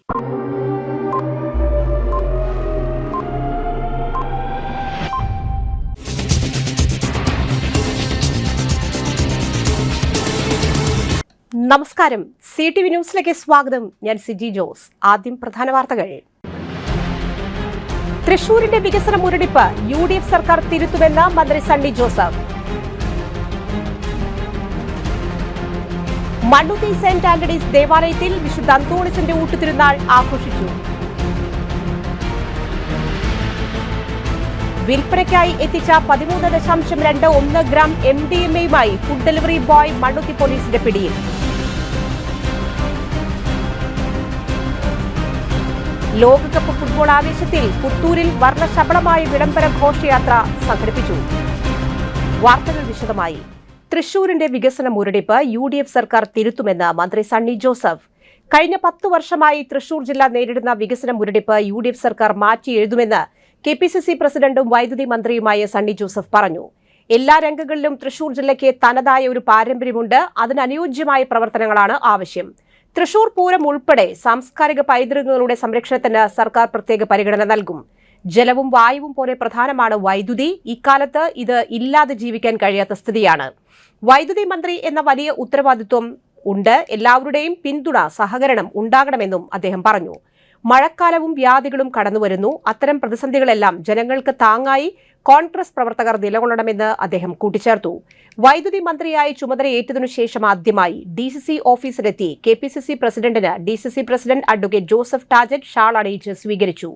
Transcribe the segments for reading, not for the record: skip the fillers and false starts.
നമസ്കാരം, CTV ന്യൂസിലേക്ക് സ്വാഗതം. ഞാൻ സിജി ജോസ്. ആദ്യം പ്രധാന വാർത്തകൾ. തൃശൂരിന്റെ വികസന മുരടിപ്പ് UDF സർക്കാർ തിരുത്തുമെന്ന് മന്ത്രി സണ്ണി ജോസഫ്. മണ്ണുത്തി സെന്റ് ആന്റണീസ് ദേവാലയത്തിൽ വിശുദ്ധ അന്തോണീസിന്റെ ഊട്ടുതിരുനാൾ ആഘോഷിച്ചു. വിൽപ്പനയ്ക്കായി എത്തിച്ച 13.21 ഗ്രാം MDMA-യുമായി ഫുഡ് ഡെലിവറി ബോയ് മണ്ണുത്തി പോലീസിന്റെ പിടിയിൽ. ലോകകപ്പ് ഫുട്ബോൾ ആവേശത്തിൽ പുത്തൂരിൽ വർണ്ണശബളമായ വിളംബര ഘോഷയാത്ര സംഘടിപ്പിച്ചു. വാർത്തകൾ വിശദമായി. തൃശൂരിന്റെ വികസന മുരടിപ്പ് UDF സർക്കാർ തിരുത്തുമെന്ന് മന്ത്രി സണ്ണി ജോസഫ്. കഴിഞ്ഞ 10 വർഷമായി തൃശൂർ ജില്ല നേരിടുന്ന വികസന മുരടിപ്പ് UDF സർക്കാർ മാറ്റി എഴുതുമെന്ന് KPCC പ്രസിഡന്റും വൈദ്യുതി മന്ത്രിയുമായ സണ്ണി ജോസഫ് പറഞ്ഞു. എല്ലാ രംഗങ്ങളിലും തൃശൂർ ജില്ലയ്ക്ക് തനതായ ഒരു പാരമ്പര്യമുണ്ട്. അതിനനുയോജ്യമായ പ്രവർത്തനങ്ങളാണ് ആവശ്യം. തൃശൂർ പൂരം ഉൾപ്പെടെ സാംസ്കാരിക പൈതൃകങ്ങളുടെ സംരക്ഷണത്തിന് സർക്കാർ പ്രത്യേക പരിഗണന നൽകും. ജലവും വായുവും പോലെ പ്രധാനമാണ് വൈദ്യുതി. ഇക്കാലത്ത് ഇത് ഇല്ലാതെ ജീവിക്കാൻ കഴിയാത്ത സ്ഥിതിയാണ്. വൈദ്യുതി മന്ത്രി എന്ന വലിയ ഉത്തരവാദിത്വം ഉണ്ട്. എല്ലാവരുടെയും പിന്തുണ, സഹകരണം ഉണ്ടാകണമെന്നും അദ്ദേഹം പറഞ്ഞു. മഴക്കാലവും വ്യാധികളും കടന്നുവരുന്നു. അത്തരം പ്രതിസന്ധികളെല്ലാം ജനങ്ങൾക്ക് താങ്ങായി കോൺഗ്രസ് പ്രവർത്തകർ നിലകൊള്ളണമെന്ന് അദ്ദേഹം കൂട്ടിച്ചേർത്തു. വൈദ്യുതി മന്ത്രിയായി ചുമതലയേറ്റതിനു ശേഷം ആദ്യമായി DCC ഓഫീസിലെത്തി KPCC പ്രസിഡന്റിന് DCC president advocate Joseph Tajet shawl അണിയിച്ച് സ്വീകരിച്ചു.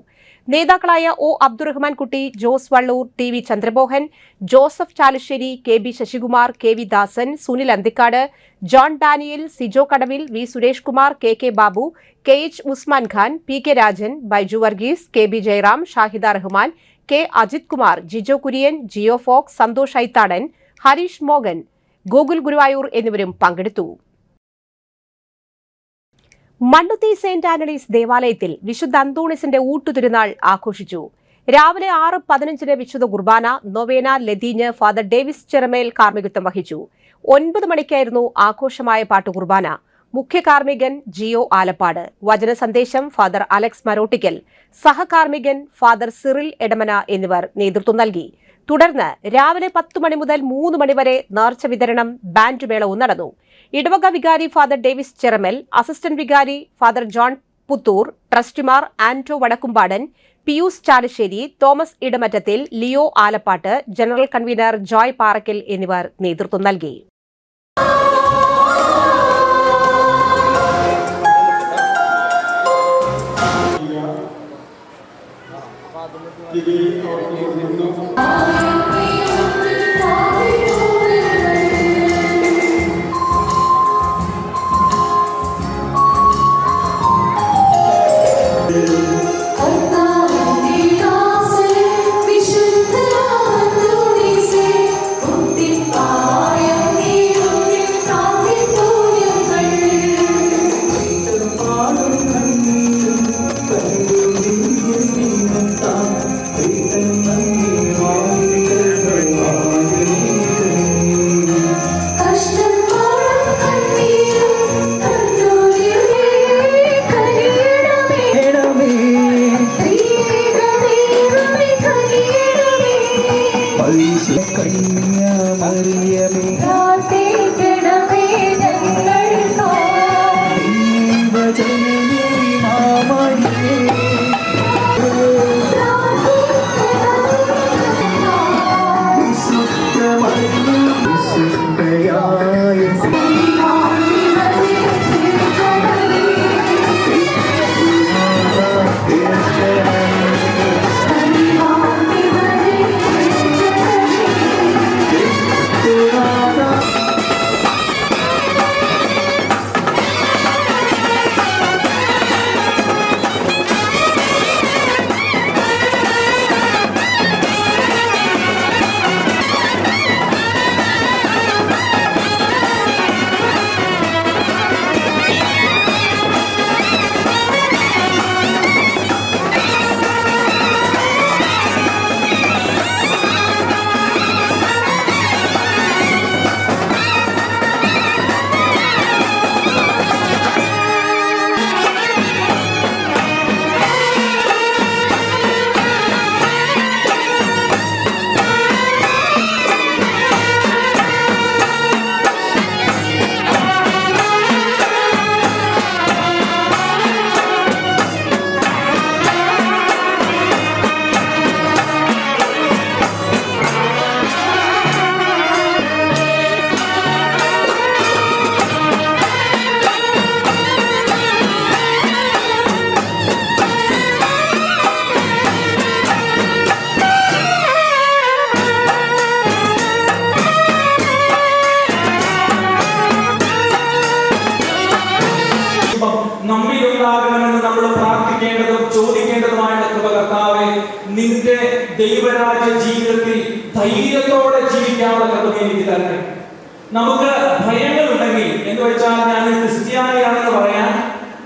നേതാക്കളായ O. Abdurahman Kutty, Jose Vallur, TV Chandramohan, Joseph Chalissery, KB Sasikumar, KV Dasan, Sunil Anthikad, John Daniel, Sijo Kadavil, V. Suresh Kumar, KK Babu, KH Usman Khan, PK Rajan, Baiju Varghese, KB Jayaram, Shahida Rahman, K. Ajith Kumar, Jijo Kurian, Jio Fox, Santhosh Aithadan, Harish Mohan, Gokul Guruvayur എന്നിവരും പങ്കെടുത്തു. മണ്ണുത്തി സെന്റ് ആന്റണീസ് ദേവാലയത്തിൽ വിശുദ്ധ അന്തോണീസിന്റെ ഊട്ടുതിരുനാൾ ആഘോഷിച്ചു. രാവിലെ 6:15 വിശുദ്ധ കുർബാന, നൊവേന, ലതീഞ്ഞ് ഫാദർ ഡേവിസ് ചെറമേൽ കാർമ്മികത്വം വഹിച്ചു. 9 മണിക്കായിരുന്നു ആഘോഷമായ പാട്ടുകുർബാന. മുഖ്യ കാർമ്മികൻ ജിയോ ആലപ്പാട്, വചന സന്ദേശം ഫാദർ അലക്സ് മരോട്ടിക്കൽ, സഹകാർമ്മികൻ ഫാദർ സിറിൽ എടമന എന്നിവർ നേതൃത്വം നൽകി. തുടർന്ന് രാവിലെ 10 മണി മുതൽ 3 മണി വരെ നേർച്ച വിതരണം, ബാൻഡ് മേളവും നടന്നു. ഇടവക വികാരി ഫാദർ ഡേവിസ് ചെറമൽ, അസിസ്റ്റന്റ് വികാരി ഫാദർ ജോൺ പുത്തൂർ, ട്രസ്റ്റിമാർ ആന്റോ വടക്കുംപാടൻ, പിയൂസ് ചാലശ്ശേരി, തോമസ് ഇടമറ്റത്തിൽ, ലിയോ ആലപ്പാട്ട്, ജനറൽ കൺവീനർ ജോയ് പാറക്കൽ എന്നിവർ നേതൃത്വം നൽകി. Thank you. നമ്മൾ പ്രാർത്ഥിക്കേണ്ടതും ചോദിക്കേണ്ടതുമായ കൃപ കർത്താവേ, നിന്റെ ദൈവരാജ്യ ജീവിതത്തിൽ ധൈര്യത്തോടെ ജീവിക്കാനുള്ള കൃപ എനിക്ക് തരണേ. നമുക്ക് ഭയങ്ങളുണ്ടെങ്കിൽ എന്ന് വെച്ചാൽ ഞാൻ ക്രിസ്ത്യാനിയാണെന്ന് പറയാൻ,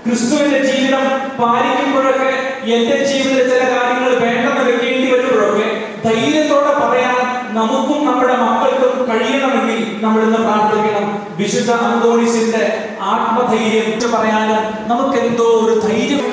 ക്രിസ്തുവിന്റെ ജീവിതം പാലിക്കുമ്പോഴൊക്കെ എന്റെ ജീവിതത്തിൽ ചില കാര്യങ്ങൾ വേണ്ടെന്ന് വെക്കേണ്ടി വരുമ്പോഴൊക്കെ ധൈര്യത്തോടെ പറയാൻ നമുക്കും നമ്മുടെ മക്കൾക്കും കഴിയണമെങ്കിൽ നമ്മൾ ഇന്ന് പ്രാർത്ഥിക്കണം. വിശുദ്ധ അന്തോണീസിന്റെ ആത്മധൈര്യം പറയാനും നമുക്ക് എന്തോ ഒരു ധൈര്യം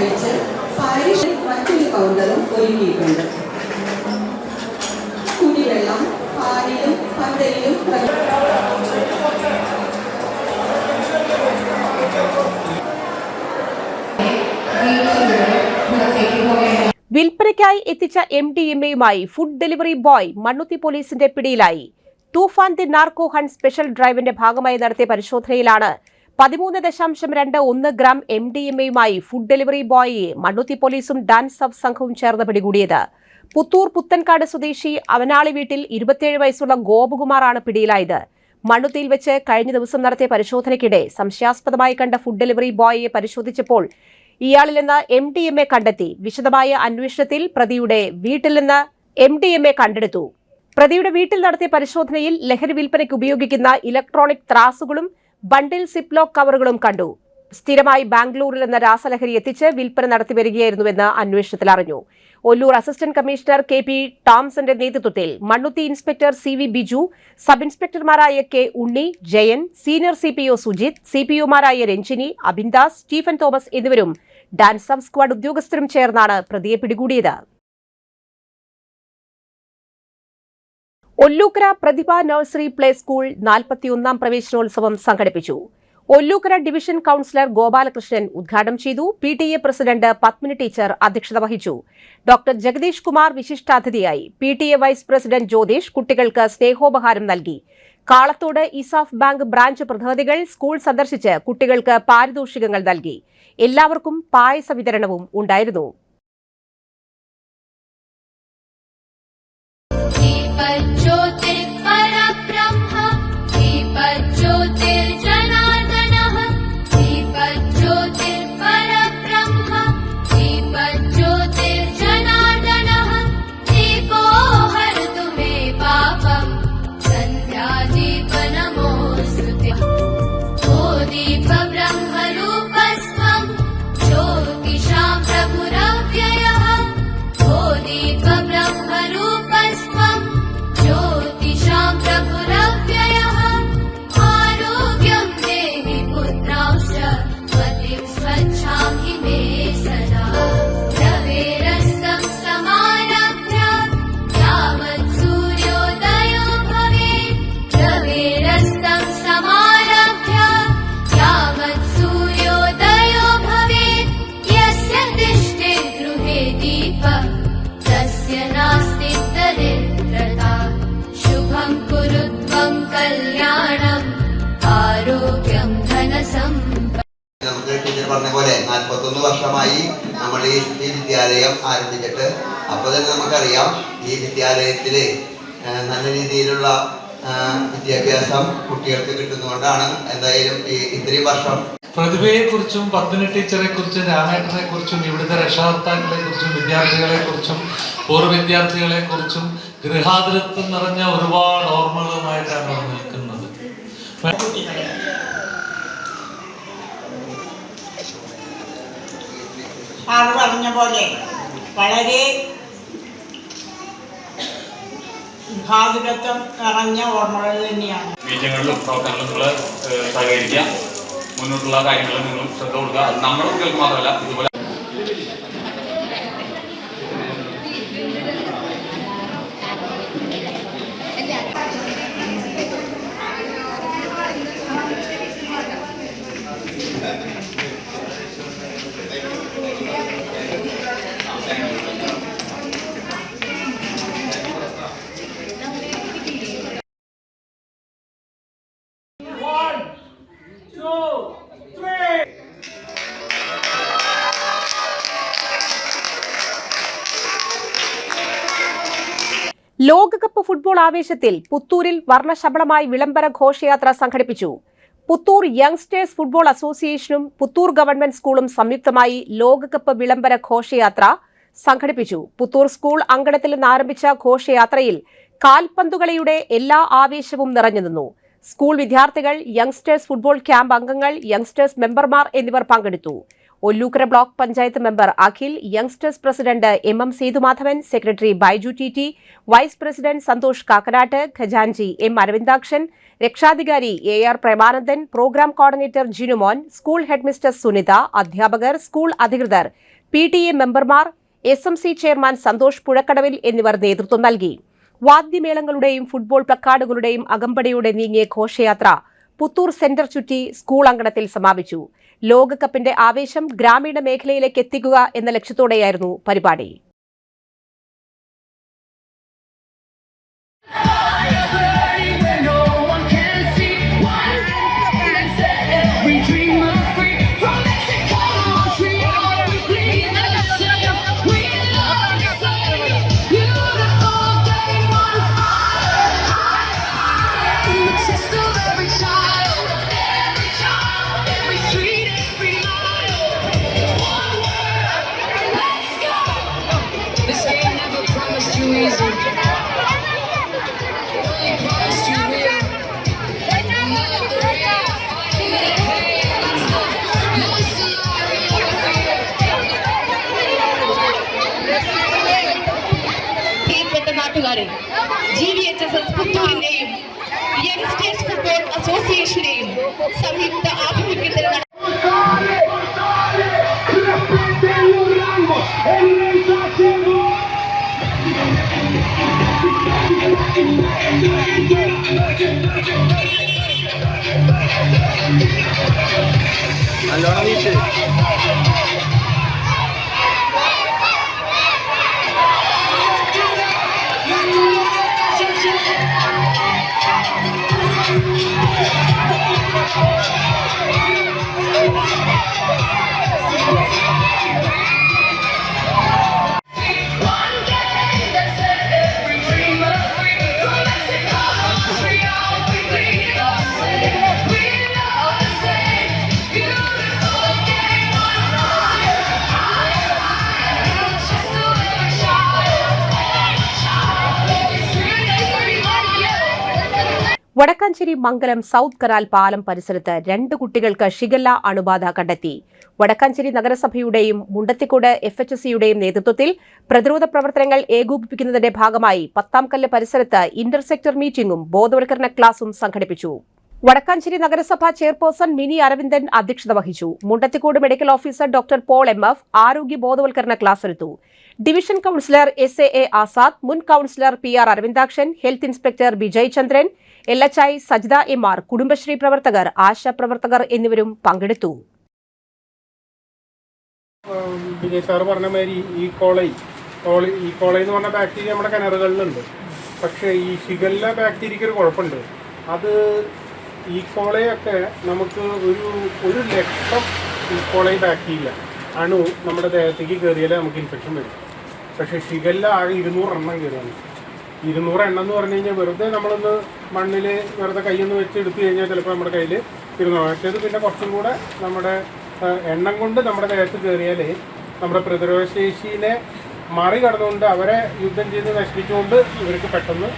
വെച്ച് പാരീഷിൽ മറ്റൊരു കൗണ്ടറും ഒരുക്കിയിട്ടുണ്ട്. കുടിവെള്ളം പാലിലും പന്തലിലും വിൽപ്പനയ്ക്കായി എത്തിച്ച MDMA-യുമായി ഫുഡ് ഡെലിവറി ബോയ് മണ്ണുത്തി പോലീസിന്റെ പിടിയിലായി. തൂഫാൻ ദി നാർക്കോ ഹണ്ട് സ്പെഷ്യൽ ഡ്രൈവിന്റെ ഭാഗമായി നടത്തിയ പരിശോധനയിലാണ് 13.21 ഗ്രാം MDMA-യുമായി ഫുഡ് ഡെലിവറി ബോയിയെ മണ്ണുത്തി പോലീസും ഡാൻസ് സബ് സംഘവും ചേർന്ന് പിടികൂടിയത്. പുത്തൂർ പുത്തൻകാട് സ്വദേശി അവനാളി വീട്ടിൽ 27 വയസ്സുള്ള ഗോപകുമാറാണ് പിടിയിലായത്. മണ്ണുത്തിയിൽ വെച്ച് കഴിഞ്ഞ ദിവസം നടത്തിയ പരിശോധനയ്ക്കിടെ സംശയാസ്പദമായി കണ്ട ഫുഡ് ഡെലിവറി ബോയിയെ പരിശോധിച്ചപ്പോൾ ഇയാളിൽ നിന്ന് MDMA കണ്ടെത്തി. വിശദമായ അന്വേഷണത്തിൽ പ്രതിയുടെ വീട്ടിൽ നിന്ന് MDMA കണ്ടെടുത്തു. പ്രതിയുടെ വീട്ടിൽ നടത്തിയ പരിശോധനയിൽ ലഹരി വിൽപ്പനയ്ക്ക് ഉപയോഗിക്കുന്ന ഇലക്ട്രോണിക് ത്രാസുകളും ബണ്ടിൽ സിപ്ലോക്ക് കവറുകളും കണ്ടു. സ്ഥിരമായി ബാംഗ്ലൂരിൽ നിന്ന് രാസലഹരി എത്തിച്ച് വിൽപ്പന നടത്തിവരികയായിരുന്നുവെന്ന് അന്വേഷണത്തിൽ അറിഞ്ഞു. ഒല്ലൂർ അസിസ്റ്റന്റ് കമ്മീഷണർ KP ടോംസന്റെ നേതൃത്വത്തിൽ Mannuthy inspector CV Biju, sub ഇൻസ്പെക്ടർമാരായ K Unni, Jayan, senior CPO Sujith, CPOമാരായ രഞ്ജിനി, അബിൻദാസ്, സ്റ്റീഫൻ തോമസ് എന്നിവരും ഡാൻസ് സബ് സ്ക്വാഡ് ഉദ്യോഗസ്ഥരും ചേർന്നാണ് പ്രതിയെ പിടികൂടിയത്. Ollukkara Prathibha nursery play school 41ാം പ്രവേശനോത്സവം സംഘടിപ്പിച്ചു. ഒല്ലൂക്കര ഡിവിഷൻ കൌൺസിലർ ഗോപാലകൃഷ്ണൻ ഉദ്ഘാടനം ചെയ്തു. PTA പ്രസിഡന്റ് പത്മിനി ടീച്ചർ അധ്യക്ഷത വഹിച്ചു. ഡോക്ടർ ജഗദീഷ് കുമാർ വിശിഷ്ടാതിഥിയായി. PTA വൈസ് പ്രസിഡന്റ് ജ്യോതിഷ് കുട്ടികൾക്ക് സ്നേഹോപഹാരം നൽകി. കാളത്തോട് ഇസാഫ് ബാങ്ക് ബ്രാഞ്ച് പ്രതിനിധികൾ സ്കൂൾ സന്ദർശിച്ച് കുട്ടികൾക്ക് പാരിതോഷികങ്ങൾ നൽകി. എല്ലാവർക്കും പായസ വിതരണവും ഉണ്ടായിരുന്നു. നമുക്ക് ടീച്ചർ പറഞ്ഞ പോലെ 41 വർഷമായി നമ്മൾ ഈ വിദ്യാലയം ആരംഭിച്ചിട്ട്. അപ്പോൾ തന്നെ നമുക്കറിയാം ഈ വിദ്യാലയത്തിൽ നല്ല രീതിയിലുള്ള വിദ്യാഭ്യാസം കുട്ടികൾക്ക് കിട്ടുന്നതുകൊണ്ടാണ് എന്തായാലും ഇത്രയും വർഷം പ്രതിഭയെക്കുറിച്ചും പത്മിനി ടീച്ചറെ കുറിച്ചും രാമേട്ടനെ കുറിച്ചും ഇവിടുത്തെ രക്ഷകർത്താക്കളെ കുറിച്ചും വിദ്യാർത്ഥികളെ കുറിച്ചും പൂർവ്വ വിദ്യാർത്ഥികളെ കുറിച്ചും ഗൃഹാതുരത്വം നിറഞ്ഞ ഒരുപാട് ഓർമ്മകളുമായിട്ടാണ് നിൽക്കുന്നത്. സാറ് പറഞ്ഞ പോലെ വളരെ ഭാഗുരത്വം നിറഞ്ഞ ഓർമ്മകൾ തന്നെയാണ്. മീറ്റിങ്ങുകളിലും പ്രവർത്തനങ്ങളിലും നിങ്ങൾ സഹകരിക്കുക, മുന്നോട്ടുള്ള കാര്യങ്ങളിൽ നിങ്ങൾ ശ്രദ്ധ കൊടുക്കുക. അത് നമ്മുടെ കുട്ടികൾക്ക് മാത്രമല്ല, ഇതുപോലെ ലോകകപ്പ് ഫുട്ബോൾ ആവേശത്തിൽ പുത്തൂരിൽ വർണ്ണശബളമായി വിളംബര ഘോഷയാത്ര സംഘടിപ്പിച്ചു. പുത്തൂർ യങ്സ്റ്റേഴ്സ് ഫുട്ബോൾ അസോസിയേഷനും പുത്തൂർ ഗവൺമെന്റ് സ്കൂളും സംയുക്തമായി ലോകകപ്പ് വിളംബര ഘോഷയാത്ര സംഘടിപ്പിച്ചു. പുത്തൂർ സ്കൂൾ അങ്കണത്തിൽ നിന്ന് ആരംഭിച്ച ഘോഷയാത്രയിൽ കാൽപന്തുകളിയുടെ എല്ലാ ആവേശവും നിറഞ്ഞുനിന്നു. സ്കൂൾ വിദ്യാർത്ഥികൾ, യങ്സ്റ്റേഴ്സ് ഫുട്ബോൾ ക്യാമ്പ് അംഗങ്ങൾ, യങ്സ്റ്റേഴ്സ് മെമ്പർമാർ എന്നിവർ പങ്കെടുത്തു. Ollukkara block panchayat member Akhil, youngsters president M Sethumadhavan, secretary Baiju T, vice president Santhosh Kakkanatt, ഖജാൻജി എം അരവിന്ദാക്ഷൻ, രക്ഷാധികാരി AR Premanandan, programme coordinator Jinumon, school headmistress Sunitha, അധ്യാപകർ, സ്കൂൾ അധികൃതർ, PTA മെമ്പർമാർ, SMC ചെയർമാൻ സന്തോഷ് പുഴക്കടവിൽ എന്നിവർ നേതൃത്വം നൽകി. വാദ്യമേളങ്ങളുടെയും ഫുട്ബോൾ പ്ലക്കാർഡുകളുടെയും അകമ്പടിയോടെ നീങ്ങിയ ഘോഷയാത്ര പുത്തൂർ സെന്റർ ചുറ്റി സ്കൂൾ അങ്കണത്തിൽ സമാപിച്ചു. ലോകകപ്പിന്റെ ആവേശം ഗ്രാമീണ മേഖലയിലേക്ക് എത്തിക്കുക എന്ന ലക്ഷ്യത്തോടെയായിരുന്നു പരിപാടി. GVHSS പുത്തൂരിന്റെയും യങ്സ്റ്റേഴ്സ് ഫുട്ബോൾ അസോസിയേഷന്റെയും സംയുക്ത ആഭിമുഖ്യത്തിൽ വടക്കാഞ്ചേരി മംഗലം സൗത്ത് കനാൽ പാലം പരിസരത്ത് 2 കുട്ടികൾക്ക് ഷിഗല്ല അണുബാധ കണ്ടെത്തി. വടക്കാഞ്ചേരി നഗരസഭയുടെയും മുണ്ടത്തിക്കോട് FHSCയുടെയും നേതൃത്വത്തിൽ പ്രതിരോധ പ്രവർത്തനങ്ങൾ ഏകോപിപ്പിക്കുന്നതിന്റെ ഭാഗമായി 10ാം കല്ല് പരിസരത്ത് ഇന്റർസെക്ടർ മീറ്റിംഗും ബോധവൽക്കരണ ക്ലാസും സംഘടിപ്പിച്ചു. വടക്കാഞ്ചേരി നഗരസഭാ ചെയർപേഴ്സൺ മിനി അരവിന്ദൻ അധ്യക്ഷത വഹിച്ചു. Mundathikode medical officer doctor Paul MF ആരോഗ്യ ബോധവൽക്കരണ ക്ലാസ് എടുത്തു. ഡിവിഷൻ കൌൺസിലർ SAA ആസാദ്, മുൻ councillor PR Aravindakshan, health inspector Bijay Chandran, LHI Sajitha MR, Kudumbashree പ്രവർത്തകർ, ആശാപ്രവർത്തകർ എന്നിവരും പങ്കെടുത്തു. വിജയ് സാറ് പറഞ്ഞ മാതിരി ഈ കോളൈ എന്ന് പറഞ്ഞ ബാക്ടീരിയ നമ്മുടെ കിണറുകളിലുണ്ട്. പക്ഷേ ഈ ഷിഗല്ല ബാക്ടീരിയക്ക് ഒരു കുഴപ്പമുണ്ട്. അത് ഈ കോളയൊക്കെ നമുക്ക് ഒരു ലക്ഷം ഈ കോളൈ ബാക്ടീരിയ അണു നമ്മുടെ ദേഹത്തേക്ക് കയറിയാലേ നമുക്ക് ഇൻഫെക്ഷൻ വരും. പക്ഷേ ഷിഗല്ല ആകെ 200 എണ്ണം കയറുകയാണ്. 200 എണ്ണം എന്ന് പറഞ്ഞു കഴിഞ്ഞാൽ വെറുതെ നമ്മളൊന്ന് മണ്ണിൽ വെറുതെ കൈയൊന്ന് വെച്ച് എടുത്തു കഴിഞ്ഞാൽ ചിലപ്പോൾ നമ്മുടെ കയ്യിൽ 200. മറ്റേത് പിന്നെ കുറച്ചും കൂടെ നമ്മുടെ എണ്ണം കൊണ്ട് നമ്മുടെ ദേഹത്ത് കയറിയാൽ നമ്മുടെ പ്രതിരോധശേഷിനെ മറികടന്നുകൊണ്ട് അവരെ യുദ്ധം ചെയ്ത് നശിപ്പിച്ചുകൊണ്ട് ഇവർക്ക് പെട്ടെന്ന്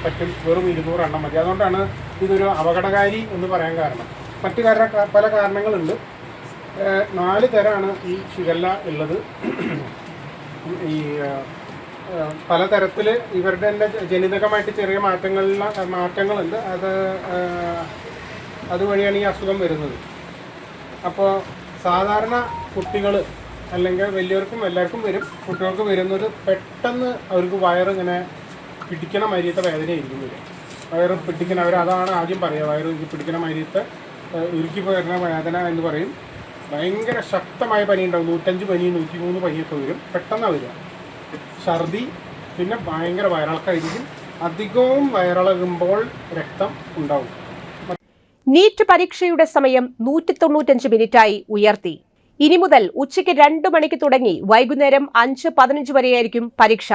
പറ്റും. വെറും 200 എണ്ണം മതി. അതുകൊണ്ടാണ് ഇതൊരു അപകടകാരി എന്ന് പറയാൻ കാരണം. മറ്റു പല കാരണങ്ങളുണ്ട്. 4 തരമാണ് ഈ ഷിഗല്ല ഉള്ളത്. ഈ പലതരത്തിൽ ഇവരുടെ തന്നെ ജനിതകമായിട്ട് ചെറിയ മാറ്റങ്ങളുണ്ട്. അതുവഴിയാണ് ഈ അസുഖം വരുന്നത്. അപ്പോൾ സാധാരണ കുട്ടികൾ അല്ലെങ്കിൽ വലിയവർക്കും എല്ലാവർക്കും വരും. കുട്ടികൾക്ക് വരുന്നത് പെട്ടെന്ന് അവർക്ക് വയറിങ്ങനെ പിടിക്കണ മരിയത്തെ വേദനയായിരിക്കും വരും. വയറ് പിടിക്കണ അതാണ് ആദ്യം പറയുക. വയറ് പിടിക്കണ മരിയത്തെ ഉരുക്കി വരുന്ന വേദന എന്ന് പറയും. ഭയങ്കര ശക്തമായ പനി ഉണ്ടാവും. 105 പനി 103 പനിയൊക്കെ വരും. പെട്ടെന്നാണ് വരിക. ഛർദി, പിന്നെ ഭയങ്കര വയറിളക്കമായിരിക്കും. അധികവും വയറിളകുമ്പോൾ രക്തം ഉണ്ടാവും. നീറ്റ് പരീക്ഷയുടെ സമയം 195 മിനിറ്റായി ഉയർത്തി. ഇനി മുതൽ ഉച്ചയ്ക്ക് 2 മണിക്ക് തുടങ്ങി വൈകുന്നേരം 5:15 വരെയായിരിക്കും പരീക്ഷ.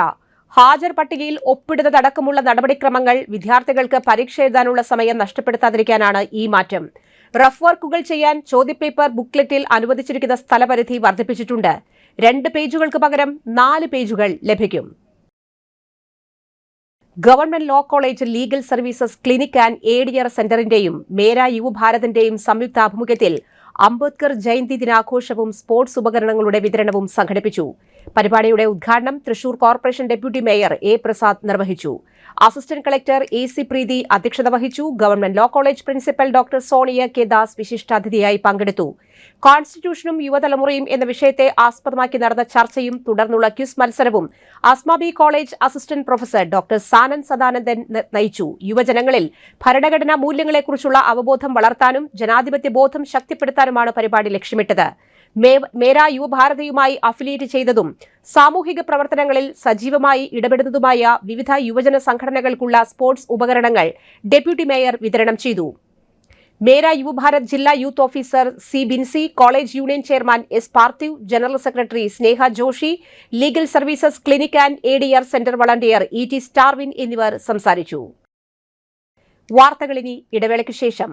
ഹാജർ പട്ടികയിൽ ഒപ്പിടുന്നതടക്കമുള്ള നടപടിക്രമങ്ങൾ വിദ്യാർത്ഥികൾക്ക് പരീക്ഷ എഴുതാനുള്ള സമയം നഷ്ടപ്പെടുത്താതിരിക്കാനാണ് ഈ മാറ്റം. റഫ് വർക്കുകൾ ചെയ്യാൻ ചോദ്യപേപ്പർ ബുക്ക്ലെറ്റിൽ അനുവദിച്ചിരിക്കുന്ന സ്ഥലപരിധി വർദ്ധിപ്പിച്ചിട്ടുണ്ട്. 2 പേജുകൾക്ക് പകരം 4 പേജുകൾ ലഭിക്കും. Government law college legal services clinic and ADR സെന്ററിന്റെയും മേര യുവഭാരതിന്റെയും സംയുക്താഭിമുഖ്യത്തിൽ അംബേദ്കർ ജയന്തി ദിനാഘോഷവും സ്പോർട്സ് ഉപകരണങ്ങളുടെ വിതരണവും സംഘടിപ്പിച്ചു. പരിപാടിയുടെ ഉദ്ഘാടനം Thrissur corporation deputy mayor A Prasad നിർവഹിച്ചു. അസിസ്റ്റന്റ് കളക്ടർ AC പ്രീതി അധ്യക്ഷത വഹിച്ചു. Government law college principal doctor Sonia K Das വിശിഷ്ടാതിഥിയായി പങ്കെടുത്തു. കോൺസ്റ്റിറ്റ്യൂഷനും യുവതലമുറയും എന്ന വിഷയത്തെ ആസ്പദമാക്കി നടന്ന ചർച്ചയും തുടർന്നുള്ള ക്വിസ് മത്സരവും Asmabi college assistant professor doctor Sanand Sadanandan നയിച്ചു. യുവജനങ്ങളിൽ ഭരണഘടനാ മൂല്യങ്ങളെക്കുറിച്ചുള്ള അവബോധം വളർത്താനും ജനാധിപത്യ ബോധം ശക്തിപ്പെടുത്താനുമാണ് പരിപാടി ലക്ഷ്യമിട്ടത്. മേര യുവഭാരതിയുമായി അഫിലിയേറ്റ് ചെയ്തതും സാമൂഹിക പ്രവർത്തനങ്ങളിൽ സജീവമായി ഇടപെടുന്നതുമായ വിവിധ യുവജന സംഘടനകൾക്കുള്ള സ്പോർട്സ് ഉപകരണങ്ങൾ ഡെപ്യൂട്ടി മേയർ വിതരണം ചെയ്തു. മേര യുവഭാരത് ജില്ലാ youth officer C. Binsy, college union chairman S. Parthiv, general secretary Sneha Joshi, legal services clinic and ADR centre volunteer ET Starvin എന്നിവർ സംസാരിച്ചു. വാർത്തകളിനി ഇടവേളയ്ക്ക് ശേഷം.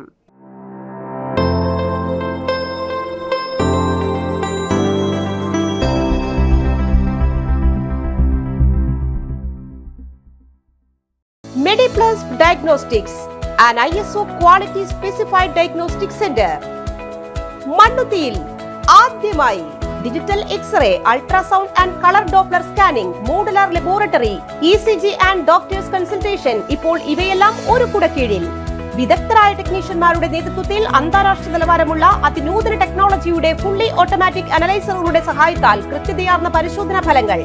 MediPlus Diagnostics, an ISO quality specified diagnostic center. മണ്ണുത്തിയിൽ ആദ്യമായി digital x ray, ultrasound and colour Doppler scanning, modular laboratory, ECG and doctors consultation. ഇപ്പോൾ ഇവയെല്ലാം ഒരു കുടക്കീഴിൽ. വിദഗ്ധരായ ടെക്നീഷ്യന്മാരുടെ നേതൃത്വത്തിൽ അന്താരാഷ്ട്ര നിലവാരമുള്ള അതിനൂതന ടെക്നോളജിയുടെ ഫുള്ളി ഓട്ടോമാറ്റിക് അനലൈസറുകളുടെ സഹായത്താൽ കൃത്യതയാർന്ന പരിശോധനാ ഫലങ്ങൾ.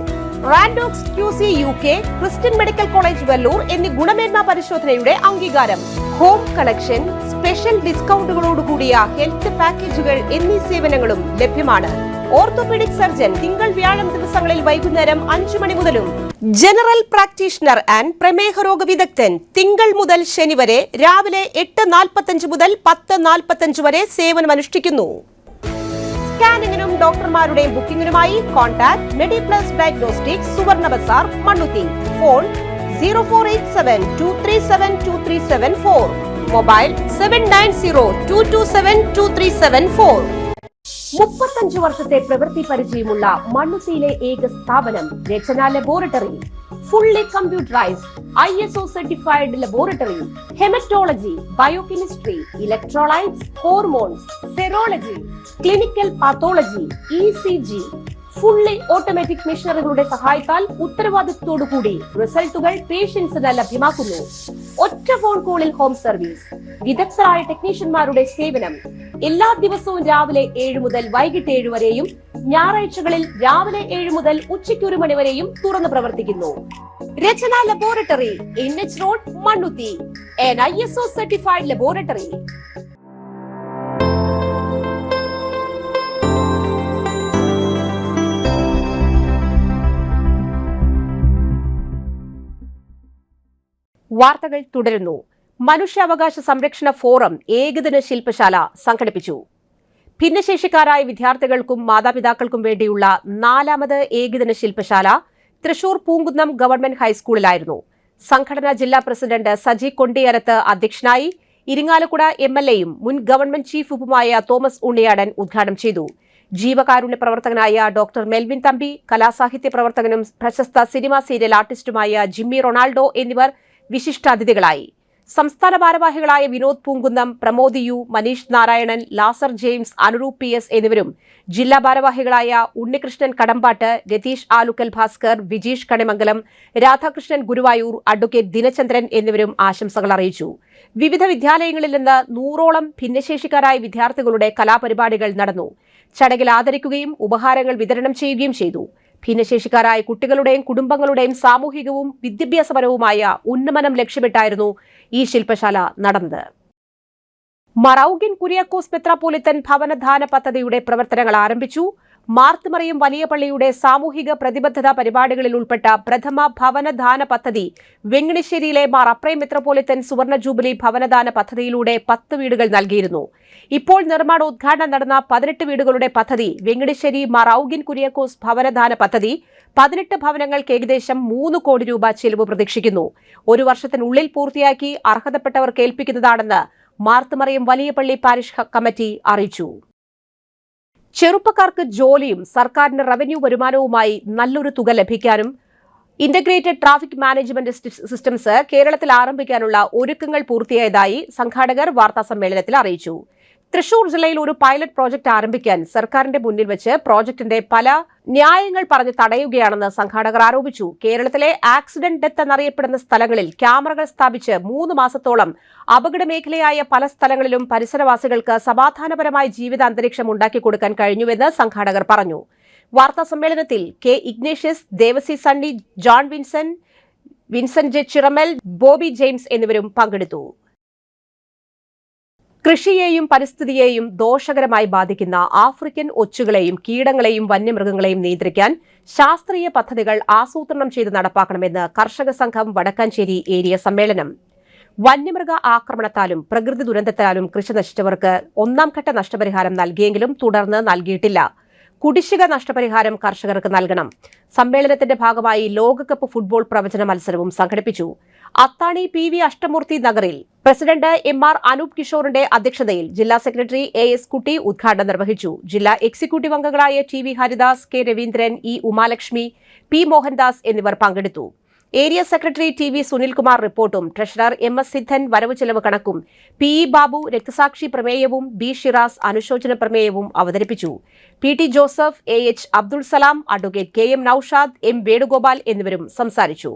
റാൻഡോക്സ് QC UK, Christian medical college Vellore എന്നീ ഗുണമേന്മ പരിശോധനയുടെ അംഗീകാരം. ഹോം കണക്ഷൻ, സ്പെഷ്യൽ ഡിസ്കൗണ്ടുകളോടുകൂടിയ ഹെൽത്ത് പാക്കേജുകൾ എന്നീ സേവനങ്ങളും ലഭ്യമാണ്. ഓർത്തോപീഡിക് സർജൻ തിങ്കൾ വ്യാഴം ദിവസങ്ങളിൽ വൈകുന്നേരം 5 മണി മുതലും ജനറൽ പ്രാക്ടീഷണർ ആൻഡ് പ്രമേഹ രോഗ വിദഗ്ധൻ തിങ്കൾ മുതൽ ശനി വരെ രാവിലെ 8:45 മുതൽ 10:45 വരെ സേവനമനുഷ്ഠിക്കുന്നു. സ്കാനിങ്ങിനും ഡോക്ടർമാരുടെയും ബുക്കിംഗിനുമായി കോൺടാക്ട് മെഡിപ്ലസ് ഡയഗ്നോസ്റ്റിക്സ്, സുവർണ ബസാർ, മണ്ണുത്തി. Phone 0487237237 mobile 7902272374. 35 വർഷത്തെ പ്രവൃത്തി പരിചയമുള്ള മണ്ണുത്തിയിലെ ഏക സ്ഥാപനം Rachana laboratory. Fully computerised ISO certified laboratory. Haematology, biochemistry, electrolytes, hormones, serology, clinical pathology, ECG. Fully automatic മെഷീനറികളുടെ സഹായത്താൽ ഉത്തരവാദിത്വത്തോടുകൂടി റിസൾട്ടുകൾ പേഷ്യൻസിന് ലഭ്യമാക്കുന്നു. ഒറ്റ ഫോൺ കോളിൽ ഹോം സർവീസ്. വിദഗ്ധരായ ടെക്നീഷ്യന്മാരുടെ സേവനം. എല്ലാ ദിവസവും രാവിലെ 7 മുതൽ വൈകിട്ട് 7 വരെയും ഞായറാഴ്ചകളിൽ രാവിലെ 7 മുതൽ ഉച്ചയ്ക്ക് 1 മണി വരെയും തുറന്നു പ്രവർത്തിക്കുന്നു. Rachana laboratory, NH road, Mannuthy. an ISO certified laboratory. വാർത്തകൾ തുടരുന്നു. മനുഷ്യാവകാശ സംരക്ഷണ ഫോറം ഏകദിന ശില്പശാല സംഘടിപ്പിച്ചു. ഭിന്നശേഷിക്കാരായ വിദ്യാർത്ഥികൾക്കും മാതാപിതാക്കൾക്കും വേണ്ടിയുള്ള 4ാമത് ഏകദിന ശില്പശാല തൃശൂർ പൂങ്കുന്നം ഗവൺമെന്റ് ഹൈസ്കൂളിലായിരുന്നു. സംഘടനാ ജില്ലാ പ്രസിഡന്റ് സജി കൊണ്ടിയരത്ത് അധ്യക്ഷനായി. ഇരിങ്ങാലക്കുട MLAയും മുൻ ഗവൺമെന്റ് ചീഫ് വിപ്പുമായ തോമസ് ഉണ്ണിയാടൻ ഉദ്ഘാടനം ചെയ്തു. ജീവകാരുണ്യ പ്രവർത്തകനായ ഡോക്ടർ മെൽവിൻ തമ്പി, കലാസാഹിത്യ പ്രവർത്തകനും പ്രശസ്ത സിനിമാ സീരിയൽ ആർട്ടിസ്റ്റുമായ ജിമ്മി റൊണാൾഡോ എന്നിവർ വിശിഷ്ടാതിഥികളായി. സംസ്ഥാന ഭാരവാഹികളായ വിനോദ് പൂങ്കുന്നം, പ്രമോദ് യു, മനീഷ് നാരായണൻ, ലാസർ ജെയിംസ്, അനുരൂപ് PS എന്നിവരും ജില്ലാ ഭാരവാഹികളായ ഉണ്ണികൃഷ്ണൻ കടമ്പാട്ട്, രതീഷ് ആലുക്കൽ ഭാസ്കർ, വിജീഷ് കണിമംഗലം, രാധാകൃഷ്ണൻ ഗുരുവായൂർ, അഡ്വക്കേറ്റ് ദിനചന്ദ്രൻ എന്നിവരും ആശംസകൾ അറിയിച്ചു. വിവിധ വിദ്യാലയങ്ങളിൽ നിന്ന് 100ഓളം ഭിന്നശേഷിക്കാരായ വിദ്യാർത്ഥികളുടെ കലാപരിപാടികൾ നടന്നു. ചടങ്ങിൽ ആദരിക്കുകയും ഉപഹാരങ്ങൾ വിതരണം ചെയ്യുകയും ചെയ്തു. ഭിന്നശേഷിക്കാരായ കുട്ടികളുടെയും കുടുംബങ്ങളുടെയും സാമൂഹികവും വിദ്യാഭ്യാസപരവുമായ ഉന്നമനം ലക്ഷ്യമിട്ടായിരുന്നു ഈ ശില്പശാല നടന്നത്. മറൗഗിൻ കുര്യാക്കോസ് മെത്രാപ്പോലിത്തൻ ഭവനദാന പദ്ധതിയുടെ പ്രവർത്തനങ്ങൾ ആരംഭിച്ചു. മാർത്തുമറിയം വലിയ പള്ളിയുടെ സാമൂഹിക പ്രതിബദ്ധതാ പരിപാടികളിൽ ഉൾപ്പെട്ട പ്രഥമ ഭവനദാന പദ്ധതി വെങ്ങണിശ്ശേരിയിലെ മാർ അപ്രയം മെത്രാപ്പോലിത്തൻ സുവർണ ജൂബിലി ഭവനദാന പദ്ധതിയിലൂടെ 10 വീടുകൾ നൽകിയിരുന്നു. ഇപ്പോൾ നിർമ്മാണോദ്ഘാടനം നടന്ന 18 വീടുകളുടെ പദ്ധതി വെങ്ങണിശ്ശേരി മറൗഗിൻ കുര്യാക്കോസ് ഭവനദാന പദ്ധതി 18 ഭവനങ്ങൾക്ക് ഏകദേശം 3 കോടി രൂപ ചെലവ് പ്രതീക്ഷിക്കുന്നു. 1 വർഷത്തിനുള്ളിൽ പൂർത്തിയാക്കി അർഹതപ്പെട്ടവർക്ക് ഏൽപ്പിക്കുന്നതാണെന്ന് മാർത്തുമറിയം വലിയ പള്ളി പാരിഷ് കമ്മിറ്റി അറിയിച്ചു. ചെറുപ്പക്കാർക്ക് ജോലിയും സർക്കാരിന് റവന്യൂ വരുമാനവുമായി നല്ലൊരു തുക ലഭിക്കാനും ഇന്റഗ്രേറ്റഡ് ട്രാഫിക് മാനേജ്മെന്റ് സിസ്റ്റംസ് കേരളത്തിൽ ആരംഭിക്കാനുള്ള ഒരുക്കങ്ങൾ പൂർത്തിയായതായി സംഘാടകർ വാർത്താസമ്മേളനത്തിൽ അറിയിച്ചു. തൃശൂർ ജില്ലയിൽ ഒരു പൈലറ്റ് പ്രോജക്ട് ആരംഭിക്കാൻ സർക്കാരിന്റെ മുന്നിൽ വെച്ച് പ്രോജക്ടിന്റെ പല ന്യായങ്ങൾ പറഞ്ഞ് തടയുകയാണെന്ന് സംഘാടകർ ആരോപിച്ചു. കേരളത്തിലെ ആക്സിഡന്റ് ഡെത്ത് എന്നറിയപ്പെടുന്ന സ്ഥലങ്ങളിൽ ക്യാമറകൾ സ്ഥാപിച്ച് 3 മാസത്തോളം അപകട മേഖലയായ പല സ്ഥലങ്ങളിലും പരിസരവാസികൾക്ക് സമാധാനപരമായ ജീവിത അന്തരീക്ഷം ഉണ്ടാക്കി കൊടുക്കാൻ കഴിഞ്ഞുവെന്ന് സംഘാടകർ പറഞ്ഞു. വാർത്താ സമ്മേളനത്തിൽ കെ ഇഗ്നേഷ്യസ്, ദേവസി സണ്ണി, ജോൺ വിൻസെന്റ് ജെ ചിറമൽ, ബോബി ജെയിംസ് എന്നിവരും പങ്കെടുത്തു. കൃഷിയെയും പരിസ്ഥിതിയെയും ദോഷകരമായി ബാധിക്കുന്ന ആഫ്രിക്കൻ ഒച്ചുകളെയും കീടങ്ങളെയും വന്യമൃഗങ്ങളെയും നിയന്ത്രിക്കാൻ ശാസ്ത്രീയ പദ്ധതികൾ ആസൂത്രണം ചെയ്ത് നടപ്പാക്കണമെന്ന് കർഷക സംഘം വടക്കാഞ്ചേരി ഏരിയ സമ്മേളനം. വന്യമൃഗ ആക്രമണത്താലും പ്രകൃതി ദുരന്തത്താലും കൃഷി നശിച്ചവർക്ക് 1ാം ഘട്ട നഷ്ടപരിഹാരം നൽകിയെങ്കിലും തുടർന്ന് നൽകിയിട്ടില്ല. കുടിശ്ശിക നഷ്ടപരിഹാരം കർഷകർക്ക് നൽകണം. സമ്മേളനത്തിന്റെ ഭാഗമായി ലോകകപ്പ് ഫുട്ബോൾ പ്രവചന മത്സരവും സംഘടിപ്പിച്ചു. അത്താണി PV അഷ്ടമൂർത്തി നഗറിൽ പ്രസിഡന്റ് MR അനൂപ് കിഷോറിന്റെ അധ്യക്ഷതയിൽ ജില്ലാ സെക്രട്ടറി AS കുട്ടി ഉദ്ഘാടനം നിർവഹിച്ചു. ജില്ലാ എക്സിക്യൂട്ടീവ് അംഗങ്ങളായ TV Haridas, K Raveendran, E Umalakshmi, P Mohandas എന്നിവർ പങ്കെടുത്തു. ഏരിയ സെക്രട്ടറി TV സുനിൽകുമാർ റിപ്പോർട്ടും ട്രഷറർ MS സിദ്ധൻ വരവ് ചെലവ് കണക്കും, PE ബാബു രക്തസാക്ഷി പ്രമേയവും, B ഷിറാസ് അനുശോചന പ്രമേയവും അവതരിപ്പിച്ചു. PT Joseph, AH Abdul Salam, advocate KM Noushad, M Venugopal എന്നിവരും സംസാരിച്ചു.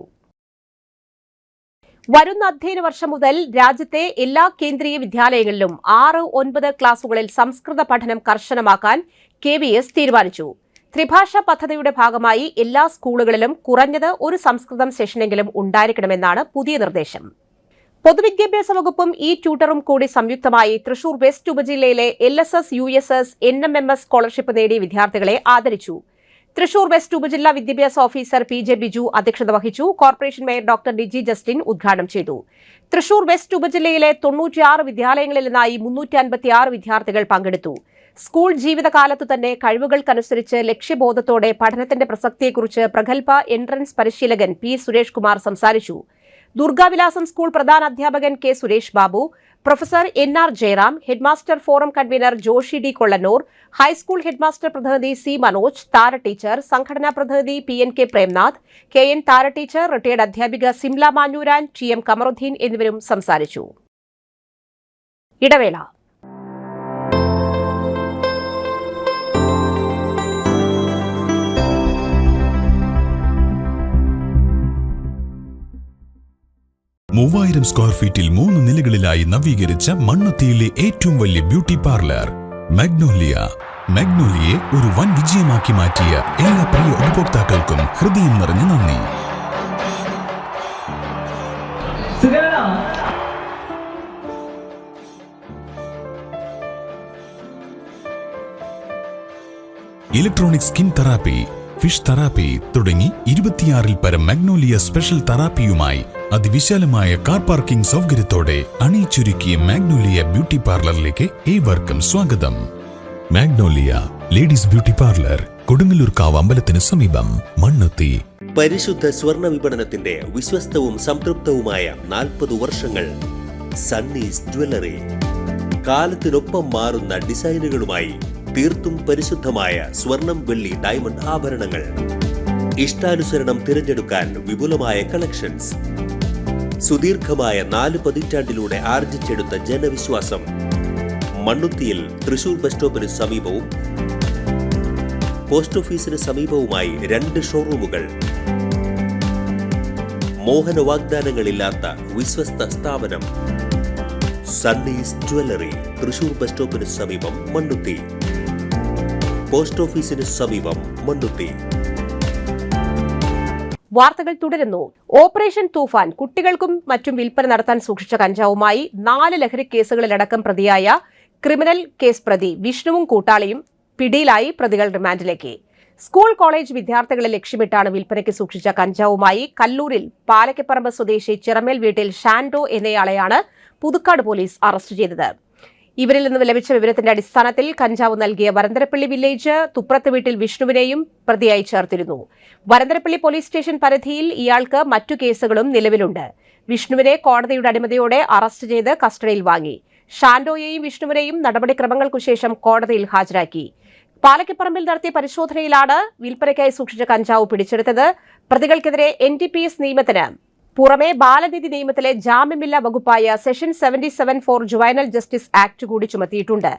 വരുന്ന അധ്യയന വർഷം മുതൽ രാജ്യത്തെ എല്ലാ കേന്ദ്രീയ വിദ്യാലയങ്ങളിലും 6-9 ക്ലാസുകളിൽ സംസ്കൃത പഠനം കർശനമാക്കാൻ KVS തീരുമാനിച്ചു. ത്രിഭാഷാ പദ്ധതിയുടെ ഭാഗമായി എല്ലാ സ്കൂളുകളിലും കുറഞ്ഞത് ഒരു സംസ്കൃതം സെഷനെങ്കിലും ഉണ്ടായിരിക്കണമെന്നാണ് പുതിയ നിർദ്ദേശം. പൊതുവിദ്യാഭ്യാസ വകുപ്പും ട്യൂട്ടറും കൂടി സംയുക്തമായി തൃശൂർ വെസ്റ്റ് ഉപജില്ലയിലെ LSS, USS, NMMS സ്കോളർഷിപ്പ് നേടിയ വിദ്യാർത്ഥികളെ ആദരിച്ചു. തൃശൂർ വെസ്റ്റ് ഉപജില്ലാ വിദ്യാഭ്യാസ ഓഫീസർ PJ ബിജു അധ്യക്ഷത വഹിച്ചു. കോർപ്പറേഷൻ മേയർ ഡോക്ടർ ഡിജി ജസ്റ്റിൻ ഉദ്ഘാടനം ചെയ്തു. തൃശൂർ വെസ്റ്റ് ഉപജില്ലയിലെ 96 വിദ്യാലയങ്ങളിൽ നിന്നായി 356 വിദ്യാർത്ഥികൾ പങ്കെടുത്തു. സ്കൂൾ ജീവിതകാലത്തു തന്നെ കഴിവുകൾക്കനുസരിച്ച് ലക്ഷ്യബോധത്തോടെ പഠനത്തിന്റെ പ്രസക്തിയെക്കുറിച്ച് പ്രഗത്ഭ എൻട്രൻസ് പരിശീലകൻ P സുരേഷ് കുമാർ സംസാരിച്ചു. ദുർഗാവിലാസം സ്കൂൾ പ്രധാന അധ്യാപകൻ K Suresh Babu, professor NR Jayaram, headmaster forum convener Joshi D Kollannur, high school headmaster പ്രതിനിധി C മനോജ്, താര ടീച്ചർ, സംഘടനാ പ്രതിനിധി PNK Premnath, KN Thara teacher, retired അധ്യാപിക സിംല മാഞ്ഞൂരാൻ, TM കമറുദ്ദീൻ എന്നിവരും സംസാരിച്ചു. ഇടവേള. മൂവായിരം സ്ക്വയർ ഫീറ്റിൽ 3 നിലകളിലായി നവീകരിച്ച മണ്ണുത്തിയിലെ ഏറ്റവും വലിയ ബ്യൂട്ടി പാർലർ മാഗ്നോലിയെ ഒരു വൻ വിജയമാക്കി മാറ്റിയ എല്ലാ പ്രിയ ഉപഭോക്താക്കൾക്കും ഹൃദയം നിറഞ്ഞ നന്ദി. Electronic skin therapy, fish therapy തുടങ്ങി 26-ൽ പരം മാഗ്നോലിയ സ്പെഷ്യൽ തെറാപ്പിയുമായി അതിവിശാലമായ കാർ പാർക്കിംഗ് സൗകര്യത്തോടെ അണിയിച്ചൊരുക്കിയ മാഗ്നോലിയ ബ്യൂട്ടി പാർലറിലേക്ക് ഏവർക്കും സ്വാഗതം. മാഗ്നോലിയ ലേഡീസ് ബ്യൂട്ടി പാർലർ, കൊടുങ്ങല്ലൂർക്കാവ് അമ്പലത്തിന് സമീപം, മണ്ണുത്തി. പരിശുദ്ധ സ്വർണ്ണ വിപണനത്തിന്റെ വിശ്വസ്തവും സംതൃപ്തവുമായ 40 വർഷങ്ങൾ. സണ്ണീസ് ജ്വല്ലറി, കാലത്തിനൊപ്പം മാറുന്ന ഡിസൈനുകളുമായി തീർത്തും പരിശുദ്ധമായ സ്വർണം, വെള്ളി, ഡയമണ്ട് ആഭരണങ്ങൾ. ഇഷ്ടാനുസരണം തിരഞ്ഞെടുക്കാൻ വിപുലമായ കളക്ഷൻസ്. സുദീർഘമായ 4 പതിറ്റാണ്ടിലൂടെ ആർജിച്ചെടുത്ത ജനവിശ്വാസം. മണ്ണുത്തിയിൽ തൃശൂർ ബസ് സ്റ്റോപ്പിന് സമീപവും പോസ്റ്റ് ഓഫീസിന് സമീപവുമായി 2 ഷോറൂമുകൾ. മോഹന വാഗ്ദാനങ്ങളില്ലാത്ത വിശ്വസ്ത സ്ഥാപനം. സണ്ണീസ് ജ്വല്ലറി, തൃശൂർ ബസ് സ്റ്റോപ്പിന് സമീപം, മണ്ണുത്തി. പോസ്റ്റ് ഓഫീസിന് സമീപം, മണ്ണുത്തി. വാർത്തകൾ തുടരുന്നു. ഓപ്പറേഷൻ തൂഫാൻ, കുട്ടികൾക്കും മറ്റും വിൽപ്പന നടത്താൻ സൂക്ഷിച്ച കഞ്ചാവുമായി 4 ലഹരി കേസുകളിലടക്കം പ്രതിയായ ക്രിമിനൽ കേസ് പ്രതി വിഷ്ണുവും കൂട്ടാളിയും പിടിയിലായി. പ്രതികൾ റിമാൻഡിലേക്ക്. സ്കൂൾ കോളേജ് വിദ്യാർത്ഥികളെ ലക്ഷ്യമിട്ടാണ് വിൽപ്പനയ്ക്ക് സൂക്ഷിച്ച കഞ്ചാവുമായി കല്ലൂരിൽ പാലക്കപ്പറമ്പ് സ്വദേശി ചിറമേൽ വീട്ടിൽ ഷാൻഡോ എന്നയാളെയാണ് പുതുക്കാട് പോലീസ് അറസ്റ്റ് ചെയ്തത്. ഇവരിൽ നിന്ന് ലഭിച്ച വിവരത്തിന്റെ അടിസ്ഥാനത്തിൽ കഞ്ചാവ് നൽകിയ വരന്തരപ്പള്ളി വില്ലേജ് തുപ്രത്ത് വീട്ടിൽ വിഷ്ണുവിനെയും പ്രതിയായി ചേർത്തിരുന്നു. വരന്തരപ്പള്ളി പോലീസ് സ്റ്റേഷൻ പരിധിയിൽ ഇയാൾക്ക് മറ്റു കേസുകളും നിലവിലുണ്ട്. വിഷ്ണുവിനെ കോടതിയുടെ അനുമതിയോടെ അറസ്റ്റ് ചെയ്ത് കസ്റ്റഡിയിൽ വാങ്ങി. ഷാൻഡോയെയും വിഷ്ണുവിനെയും നടപടിക്രമങ്ങൾക്കു ശേഷം കോടതിയിൽ ഹാജരാക്കി. പാലക്കപ്പറമ്പിൽ നടത്തിയ പരിശോധനയിലാണ് വിൽപ്പനയ്ക്കായി സൂക്ഷിച്ച കഞ്ചാവ് പിടിച്ചെടുത്തത്. പ്രതികൾക്കെതിരെ NDPS നിയമത്തിന് പുറമെ ബാലനീതി നിയമത്തിലെ ജാമ്യമില്ലാ വകുപ്പായ section 77 four juvenile justice act കൂടി ചുമത്തിയിട്ടുണ്ട്.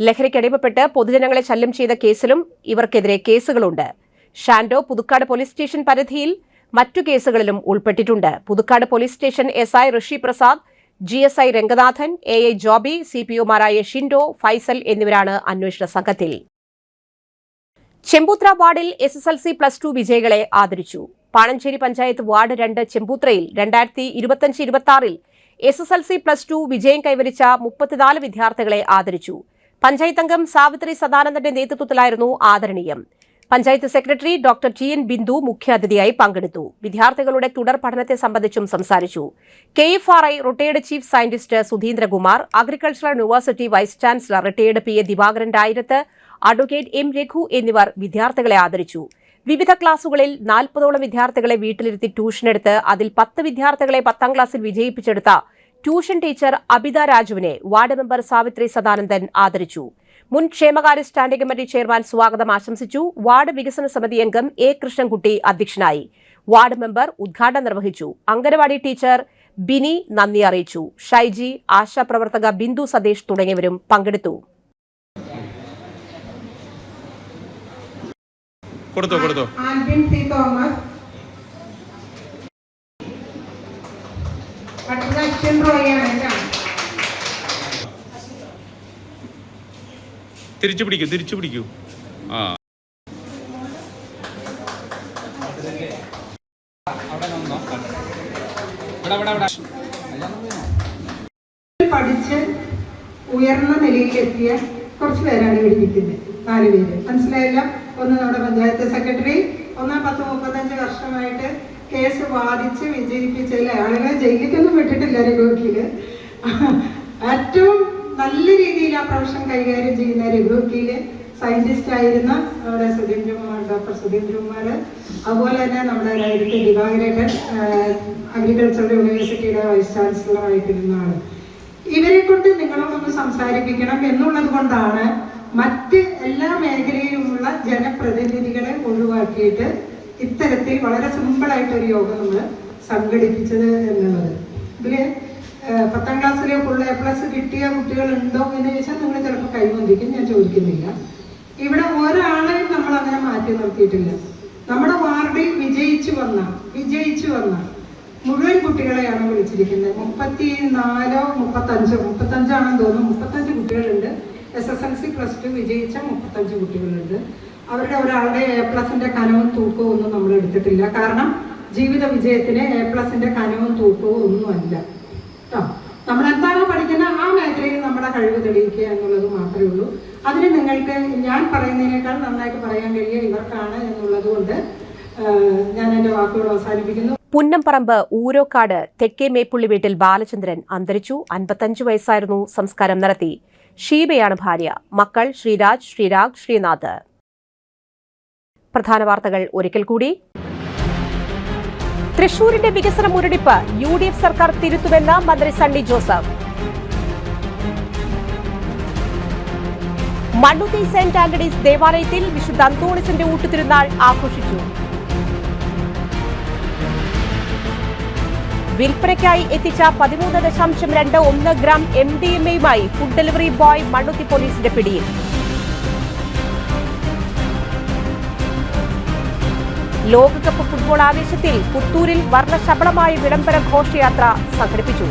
ലഹരിക്കടിമപ്പെട്ട് പൊതുജനങ്ങളെ ശല്യം ചെയ്ത കേസിലും ഇവർക്കെതിരെ കേസുകളുണ്ട്. ഷാൻഡോ പുതുക്കാട് പോലീസ് സ്റ്റേഷൻ പരിധിയിൽ മറ്റു കേസുകളിലും ഉൾപ്പെട്ടിട്ടുണ്ട്. പുതുക്കാട് പോലീസ് സ്റ്റേഷൻ SI ഋഷി പ്രസാദ്, GSI രംഗനാഥൻ, AI ജോബി, CPOമാരായ ഷിൻഡോ, ഫൈസൽ എന്നിവരാണ് അന്വേഷണ സംഘത്തിൽ. ചെമ്പൂത്ര വാർഡിൽ SSLC+2 വിജയികളെ ആദരിച്ചു. പാണഞ്ചേരി പഞ്ചായത്ത് വാർഡ് 2 ചെമ്പൂത്രയിൽ 2025-26 SSLC+2 വിജയം കൈവരിച്ച 34 വിദ്യാർത്ഥികളെ ആദരിച്ചു. പഞ്ചായത്ത് അംഗം സാവിത്രി സദാനന്ദന്റെ നേതൃത്വത്തിലായിരുന്നു ആദരണീയം. Panchayat secretary doctor TN Bindu മുഖ്യാതിഥിയായി പങ്കെടുത്തു. വിദ്യാർത്ഥികളുടെ തുടർ പഠനത്തെ സംബന്ധിച്ചും സംസാരിച്ചു. KFRI retired chief scientist Sudheendrakumar, agricultural university vice chancellor retired PA Divakaran Dayirath, advocate M Raghu എന്നിവർ വിദ്യാർത്ഥികളെ ആദരിച്ചു. വിവിധ ക്ലാസുകളിൽ 40ഓളം വിദ്യാർത്ഥികളെ വീട്ടിലിരുത്തി ട്യൂഷനെടുത്ത് അതിൽ 10 വിദ്യാർത്ഥികളെ 10ാം ക്ലാസ്സിൽ വിജയിപ്പിച്ചെടുത്ത ട്യൂഷൻ ടീച്ചർ അബിത രാജുവിനെ വാർഡ് മെമ്പർ സാവിത്രി സദാനന്ദൻ ആദരിച്ചു. മുൻ ക്ഷേമകാര്യ സ്റ്റാൻഡിംഗ് കമ്മിറ്റി ചെയർമാൻ സ്വാഗതം ആശംസിച്ചു. വാർഡ് വികസന സമിതി അംഗം A കൃഷ്ണൻകുട്ടി അധ്യക്ഷനായി. വാർഡ് മെമ്പർ ഉദ്ഘാടനം നിർവഹിച്ചു. അംഗനവാടി ടീച്ചർ ബിനി നന്ദി അറിയിച്ചു. ഷൈജി, ആശാപ്രവർത്തക ബിന്ദു സതീഷ് തുടങ്ങിയവരും പങ്കെടുത്തു. ആൽബിൻ സി തോമസ്, അച്ഛൻ റോയാണ്. തിരിച്ചു പിടിക്കൂ. പഠിച്ച് ഉയർന്ന നിലയിലെത്തിയ കുറച്ച് പേരാണ് ഇവിടെ നിൽക്കുന്നത്. 4 പേര്. മനസ്സിലായില്ല? ഒന്ന് നമ്മുടെ പഞ്ചായത്ത് സെക്രട്ടറി, 10-35 വർഷമായിട്ട് കേസ് വാദിച്ച് വിജയിപ്പിച്ച ആളുകളെ ജയിലിലേക്കൊന്നും വിട്ടിട്ടില്ല. രഘുവക്കീല് ഏറ്റവും നല്ല രീതിയിൽ ആ പ്രൊഫഷൻ കൈകാര്യം ചെയ്യുന്ന രഘുവക്കീല് സയന്റിസ്റ്റ് ആയിരുന്ന നമ്മുടെ ഡോക്ടർ സുധീന്ദ്രകുമാർ, അതുപോലെ തന്നെ നമ്മുടെ ദിവാകരൻ അഗ്രികൾച്ചറൽ യൂണിവേഴ്സിറ്റിയുടെ വൈസ് ചാൻസലർ ആയിട്ടിരുന്ന ആള്. ഇവരെ കൊണ്ട് നിങ്ങളോടൊന്ന് സംസാരിപ്പിക്കണം എന്നുള്ളത് കൊണ്ടാണ് മറ്റ് എല്ലാ മേഖലയിലുമുള്ള ജനപ്രതിനിധികളെ ഒഴിവാക്കിയിട്ട് ഇത്തരത്തിൽ വളരെ സിമ്പിളായിട്ടൊരു യോഗം നമ്മൾ സംഘടിപ്പിച്ചത് എന്നുള്ളത്. ഇതില് 10ാം ക്ലാസ്സിലെ ഫുൾ A+ കിട്ടിയ കുട്ടികളുണ്ടോ എന്ന് ചോദിച്ചാൽ നിങ്ങൾ ചിലപ്പോൾ കൈവന്തിക്കും. ഞാൻ ചോദിക്കുന്നില്ല. ഇവിടെ ഒരാളെയും നമ്മൾ അങ്ങനെ മാറ്റി നിർത്തിയിട്ടില്ല. നമ്മുടെ വാർഡിൽ വിജയിച്ചു വന്ന മുഴുവൻ കുട്ടികളെയാണ് വിളിച്ചിരിക്കുന്നത്. 34 35 ആണെന്ന് തോന്നുന്നു. 35 കുട്ടികളുണ്ട്. SSLC+2 വിജയിച്ച 35 കുട്ടികളുണ്ട്. അവരുടെ ഒരാളുടെ A+ന്റെ കനവും തൂക്കവും ഒന്നും നമ്മൾ എടുത്തിട്ടില്ല. കാരണം ജീവിത വിജയത്തിന് A+ന്റെ കനവും തൂക്കവും ഒന്നുമല്ല കേട്ടോ. നമ്മൾ എന്താണോ പഠിക്കുന്നത് ആ മേഖലയിൽ നമ്മുടെ കഴിവ് തെളിയിക്കുക എന്നുള്ളത് മാത്രമേ ഉള്ളൂ. അതിന് നിങ്ങൾക്ക് ഞാൻ പറയുന്നതിനേക്കാൾ നന്നായിട്ട് പറയാൻ കഴിയുക ഇവർക്കാണ് എന്നുള്ളത് കൊണ്ട് ഞാൻ എൻ്റെ വാക്കുകൾ അവസാനിപ്പിക്കുന്നു. പുന്നംപറമ്പ് ഊരോക്കാട് തെക്കേ മേപ്പുള്ളി വീട്ടിൽ ബാലചന്ദ്രൻ അന്തരിച്ചു. 55 വയസ്സായിരുന്നു. സംസ്കാരം നടത്തി. ഷീബയാണ് ഭാര്യ. മക്കൾ ശ്രീരാജ്, ശ്രീരാഗ്, ശ്രീനാഥ്. പ്രധാന വാർത്തകൾ ഒരിക്കൽ കൂടി. തൃശൂരിന്റെ വികസന മുരടിപ്പ് UDF സർക്കാർ തിരുത്തുമെന്ന് മന്ത്രി സണ്ണി ജോസഫ്. മണ്ണുത്തി സെന്റ് ആന്റണീസ് ദേവാലയത്തിൽ വിശുദ്ധ അന്തോണിസിന്റെ ഊട്ടുതിരുനാൾ ആഘോഷിച്ചു. വിൽപ്പനയ്ക്കായി എത്തിച്ച 13.21 ഗ്രാം MDMA-യുമായി ഫുഡ് ഡെലിവറി ബോയ് മണ്ണുത്തി പോലീസിന്റെ പിടിയിൽ. ലോകകപ്പ് ഫുട്ബോൾ ആവേശത്തിൽ പുത്തൂരിൽ വർണ്ണശബളമായ വിളംബര ഘോഷയാത്ര സംഘടിപ്പിച്ചു.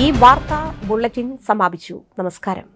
ഈ വാർത്താ ബുള്ളറ്റിൻ സമാപിച്ചു. നമസ്കാരം.